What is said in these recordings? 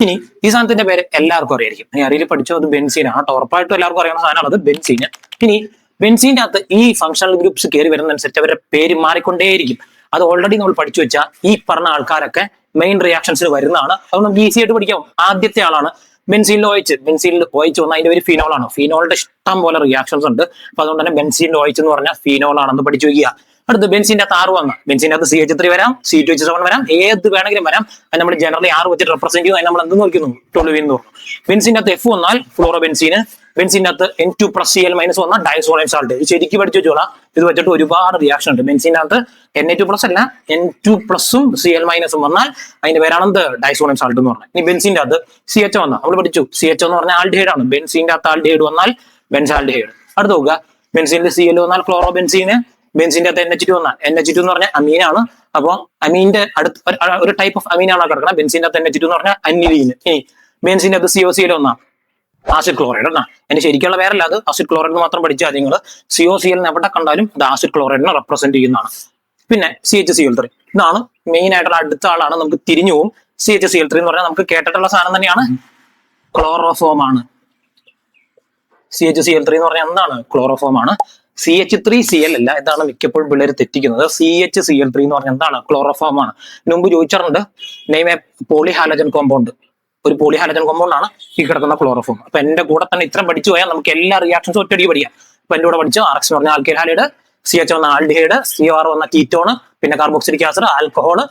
ഇനി ഈ സാധനത്തിന്റെ പേര് എല്ലാവർക്കും അറിയായിരിക്കും. ഇനി അറിയിൽ പഠിച്ചോ, അത് ബെൻസീനാണ്. ഉറപ്പായിട്ടും എല്ലാവർക്കും അറിയുന്ന സാധനമാണ് അത് ബെൻസീൻ. ഇനി ബെൻസീന്റെ അകത്ത് ഈ ഫങ്ഷണൽ ഗ്രൂപ്പ്സ് കയറി വരുന്നതനുസരിച്ച് അവരുടെ പേര് മാറിക്കൊണ്ടേയിരിക്കും. അത് ഓൾറെഡി നമ്മൾ പഠിച്ചു വെച്ചാൽ ഈ പറഞ്ഞ ആൾക്കാരൊക്കെ മെയിൻ റിയാക്ഷൻസിൽ വരുന്നതാണ്. അത് നമുക്ക് ഈസി ആയിട്ട് പഠിക്കാം. ആദ്യത്തെ ആളാണ് ബെൻസീനിൽ OH വന്നാൽ അതിന്റെ പേര് ഫിനോളാണ്. ഫിനോളിന്റെ ഇഷ്ടം പോലെ റിയാക്ഷൻസ് ഉണ്ട്. അപ്പൊ അതുകൊണ്ട് തന്നെ ബെൻസീനിൽ OH എന്ന് പറഞ്ഞാൽ ഫിനോളാണെന്ന് പഠിച്ചു വയ്ക്കുക. അടുത്ത് ബെൻസിന്റെ അകത്ത് 6 വന്ന ബെൻസിന്റെ അകത്ത് CH3 വരാം, C2H7 വരാം, ഏത് വേണമെങ്കിലും വരാം. അത് നമ്മൾ ജനറലി 6 വെച്ചിട്ട് റെപ്രസെന്റ് ചെയ്യും. നമ്മൾ എന്ത് നോക്കുന്നു? ടോളുവിൻ എന്ന് പറഞ്ഞു. ബെൻസിന്റെ അകത്ത് F വന്നാൽ ഫ്ലോറോബെൻസീന്, ബെൻസിന്റെ അകത്ത് N2+Cl- വന്നാൽ ഡയസോണിയം സാൾട്ട്. ഇത് ശരിക്കും പഠിച്ചു വെച്ചോളാം. ഇത് വെച്ചിട്ട് ഒരുപാട് റിയാക്ഷൻ ഉണ്ട്. ബെൻസിന്റെ അകത്ത് Na2+ അല്ല, N2+ഉം Cl- വന്നാൽ അതിന്റെ പേരാണെന്ത്? ഡയസോണിയം സാൾട്ട് എന്ന് പറഞ്ഞാൽ. ഇനി ബെൻസിന്റെ അകത്ത് CH വന്നാൽ നമ്മൾ പഠിച്ചു, CH എന്ന് പറഞ്ഞാൽ ആൽഡിഹൈഡ് ആണ്. ബെൻസിന്റെ അകത്ത് ആൽഡിഹൈഡ് വന്നാൽ ബെൻസാൽഡിഹൈഡ്. അടുത്ത് നോക്കുക, ബെൻസിന്റെ Cl വന്നാൽ ക്ലോറോബെൻസീന്, ബെൻസിന്റെ അകത്ത് NH2 വന്നാൽ NH2 എന്ന് പറഞ്ഞാൽ അമീനാണ്. അപ്പൊ അമീന്റെ അടുത്ത് ഒരു ടൈപ്പ് ഓഫ് അമീനാണ് കിടക്കുന്നത്. ബെൻസിന്റെ അകത്ത് NH2 എന്ന് പറഞ്ഞാൽ അനിലീന്. ഇനി ബെൻസിന്റെ അകത്ത് COCl വന്നാൽ ആസിഡ് ക്ലോറൈഡ് എന്നാ. അതിന് ശരിക്കുള്ള പേരല്ല, അത് ആസിഡ് ക്ലോറൈഡ് മാത്രം പഠിച്ചാൽ നിങ്ങൾ COCl എവിടെ കണ്ടാലും അത് ആസിഡ് ക്ലോറൈഡിനെ റെപ്രസെന്റ് ചെയ്യുന്നതാണ്. പിന്നെ CHCl3 ഇതാണ് മെയിൻ ആയിട്ടുള്ള അടുത്ത ആളാണ്. നമുക്ക് തിരിഞ്ഞു പോകും. CHCl3 എന്ന് പറഞ്ഞാൽ നമുക്ക് കേട്ടിട്ടുള്ള സാധനം തന്നെയാണ്, ക്ലോറോഫോം ആണ്. CHCl3 എന്ന് പറഞ്ഞാൽ എന്താണ്? ക്ലോറോഫോം ആണ്. CH3Cl അല്ല, ഇതാണ് മിക്കപ്പോഴും പിള്ളേർ തെറ്റിക്കുന്നത്. CHCl3 എന്ന് പറഞ്ഞാൽ എന്താണ്? ക്ലോറോഫോം ആണ്. മുമ്പ് ചോദിച്ചിട്ടുണ്ട്, നെയിം എ പോളിഹാലജൻ കോമ്പൗണ്ട്. ഒരു പോളിഹാലജൻ കോമ്പൗണ്ട് ആണ് ഈ കിടക്കുന്ന ക്ലോറോഫോം. അപ്പൊ എന്റെ കൂടെ തന്നെ ഇത്രയും പഠിച്ചു പോയാൽ നമുക്ക് എല്ലാ റിയാക്ഷൻസും ഒറ്റയടി പഠിക്കാം. അപ്പൊ എന്റെ കൂടെ പഠിച്ചു RX എന്ന് പറഞ്ഞാൽ ആൽക്കൈൽ ഹാലൈഡ്, CH വന്ന ആൽഡിഹൈഡ്, COR വന്ന കീറ്റോണ്, പിന്നെ കാർബോക്സിലിക് ആസിഡ്, ആൽക്കഹോൾ,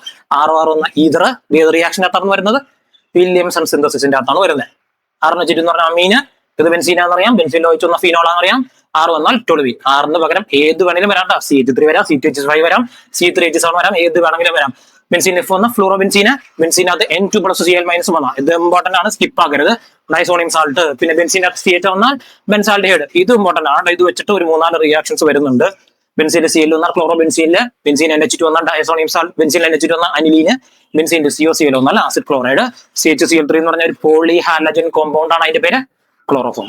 ROR വന്ന ഈതർ. ഏത് റിയാക്ഷന്റെ അകത്താണ് വരുന്നത്? വില്യംസൺ സിന്തസിസിന്റെ അകത്താണ് വരുന്നത്. RNH എന്ന് പറഞ്ഞാൽ അമീന്, ഇത് ബെൻസീനാന്നറിയാം. ബെൻസീനിൽ OH വന്ന ഫിനോളാന്നറിയാം. 6 വന്നാൽ ടോളുവിൻ. 6 പകരം ഏത് വേണമെങ്കിലും വരാം. CH3 വരാം, C2H5 വരാം, C3H7 വരാം, ഏത് വേണമെങ്കിലും വരാം. ബെൻസീൻ F വന്ന ഫ്ലൂറോബെൻസീന്, ബെൻസീനകത്ത് N2+Cl- വന്നാൽ ഇത് ഇമ്പോർട്ടന്റ് ആണ്, സ്കിപ്പ് ആക്കരുത്. Diazonium salt. പിന്നെ ബെൻസീനകത്ത് CH വന്നാൽ ബെൻസാൽഡിഹൈഡ്. ഇത് ഇമ്പോർട്ടന്റ് ആണ്. ഇത് വെച്ചിട്ട് ഒരു 3-4 റിയാക്ഷൻസ് വരുന്നുണ്ട്. ബെൻസീന്റെ Cl വന്നാൽ ക്ലോറോബെൻസീനില്, ബെൻസീൻ NH2 വന്നാൽ ഡയസോണിയം സാൾട്ട്, ബെൻസീൻ NH2 വന്നാൽ അനിലീന്, ബെൻസീന്റെ COCl വന്നാൽ ആസിഡ് ക്ലോറൈഡ്. CHCl3 എന്ന് പറഞ്ഞ ഒരു പോളിഹാലജൻ കോമ്പൗണ്ട് ആണ്. അതിന്റെ പേര് ക്ലോറോഫോം.